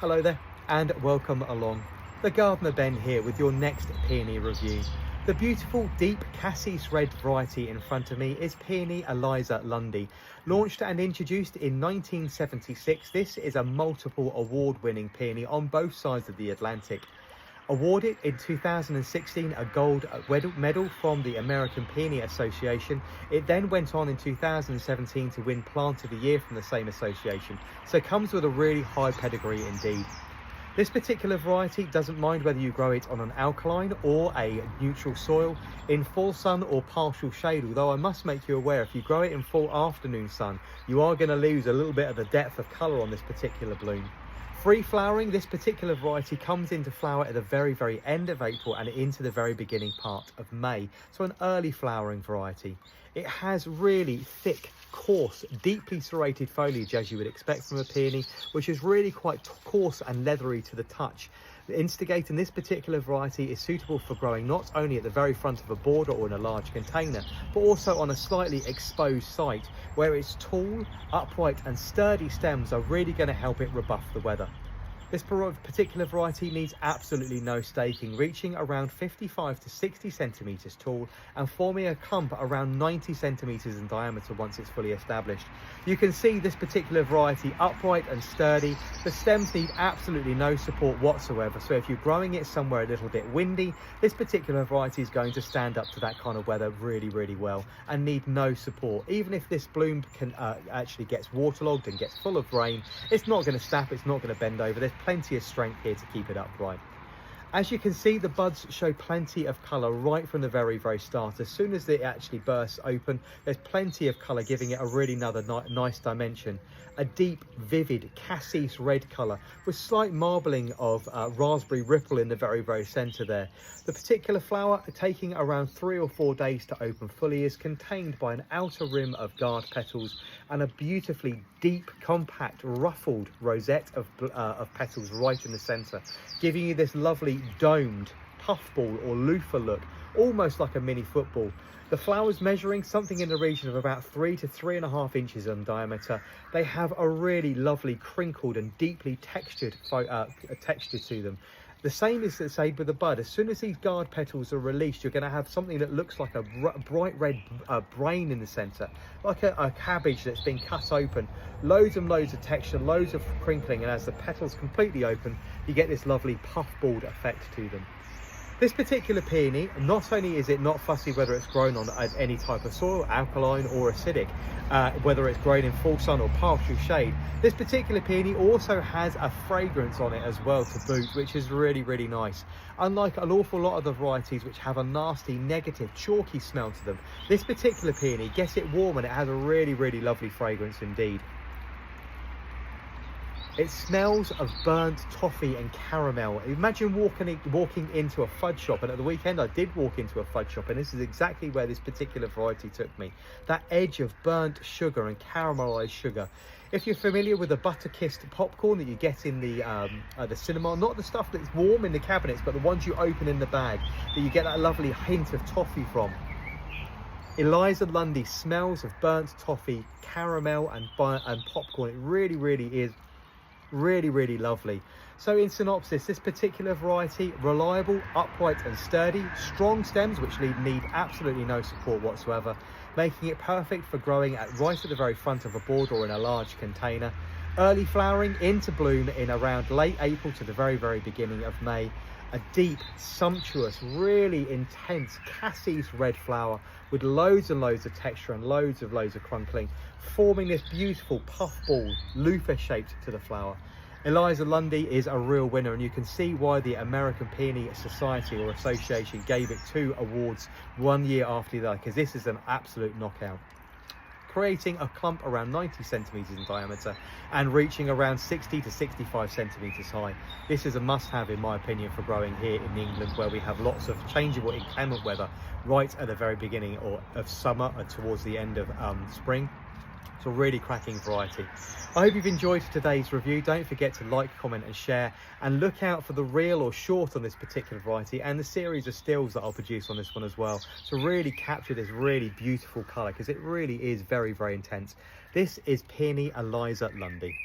Hello there and welcome along. The Gardener Ben here with your next peony review. The beautiful deep cassis red variety in front of me is peony Eliza Lundy. Launched and introduced in 1976, this is a multiple award-winning peony on both sides of the Atlantic. Awarded in 2016 a gold medal from the American Peony Association. It then went on in 2017 to win Plant of the Year from the same association, so it comes with a really high pedigree indeed. This particular variety doesn't mind whether you grow it on an alkaline or a neutral soil, in full sun or partial shade, although I must make you aware if you grow it in full afternoon sun, you are going to lose a little bit of the depth of colour on this particular bloom. Free flowering, this particular variety comes into flower at the very end of April and into the very beginning part of May, so an early flowering variety. It has really thick, coarse, deeply serrated foliage as you would expect from a peony, which is really quite coarse and leathery to the touch. The instigator in this particular variety is suitable for growing not only at the very front of a border or in a large container, but also on a slightly exposed site where its tall, upright and sturdy stems are really going to help it rebuff the weather. This particular variety needs absolutely no staking, reaching around 55 to 60 centimetres tall and forming a clump around 90 centimetres in diameter once it's fully established. You can see this particular variety upright and sturdy. The stems need absolutely no support whatsoever, so if you're growing it somewhere a little bit windy, this particular variety is going to stand up to that kind of weather really well and need no support. Even if this bloom actually gets waterlogged and gets full of rain, it's not going to snap, it's not going to bend over. There's plenty of strength here to keep it upright. As you can see, the buds show plenty of colour right from the very start. As soon as it actually bursts open, there's plenty of colour, giving it a really nice dimension. A deep, vivid cassis red colour with slight marbling of raspberry ripple in the very centre there. The particular flower, taking around 3 or 4 days to open fully, is contained by an outer rim of guard petals and a beautifully deep, compact, ruffled rosette of petals right in the centre, giving you this lovely domed puffball or loofah look, almost like a mini football. The flowers measuring something in the region of about 3 to 3.5 inches in diameter. They have a really lovely crinkled and deeply textured texture to them. The same is the same with the bud. As soon as these guard petals are released, you're going to have something that looks like a bright red brain in the centre, like a cabbage that's been cut open. Loads and loads of texture, loads of crinkling, and as the petals completely open, you get this lovely puffballed effect to them. This particular peony, not only is it not fussy whether it's grown on any type of soil, alkaline or acidic, whether it's grown in full sun or partial shade, this particular peony also has a fragrance on it as well to boot, which is really nice. Unlike an awful lot of the varieties which have a nasty, negative, chalky smell to them, this particular peony, get it warm and it has a really lovely fragrance indeed. It smells of burnt toffee and caramel. Imagine walking into a fudge shop, and at the weekend I did walk into a fudge shop, and this is exactly where this particular variety took me. That edge of burnt sugar and caramelized sugar. If you're familiar with the butter-kissed popcorn that you get in the cinema, not the stuff that's warm in the cabinets, but the ones you open in the bag, that you get that lovely hint of toffee from. Eliza Lundy smells of burnt toffee, caramel and popcorn. It really is really lovely. So in synopsis, this particular variety, reliable, upright and sturdy, strong stems which need absolutely no support whatsoever, making it perfect for growing right at the very front of a border or in a large container. Early flowering into bloom in around late April to the very beginning of May. A deep, sumptuous, really intense cassis red flower with loads and loads of texture and loads of crunkling, forming this beautiful puffball, loofah shaped to the flower. Eliza Lundy is a real winner, and you can see why the American Peony Society or Association gave it 2 awards 1 year after the other, because this is an absolute knockout. Creating a clump around 90 centimetres in diameter and reaching around 60 to 65 centimetres high. This is a must-have in my opinion for growing here in England, where we have lots of changeable inclement weather right at the very beginning of summer and towards the end of spring. It's a really cracking variety. I hope you've enjoyed today's review. Don't forget to like, comment and share, and look out for the reel or short on this particular variety and the series of stills that I'll produce on this one as well, to really capture this really beautiful colour, because it really is very intense. This is peony Eliza Lundy.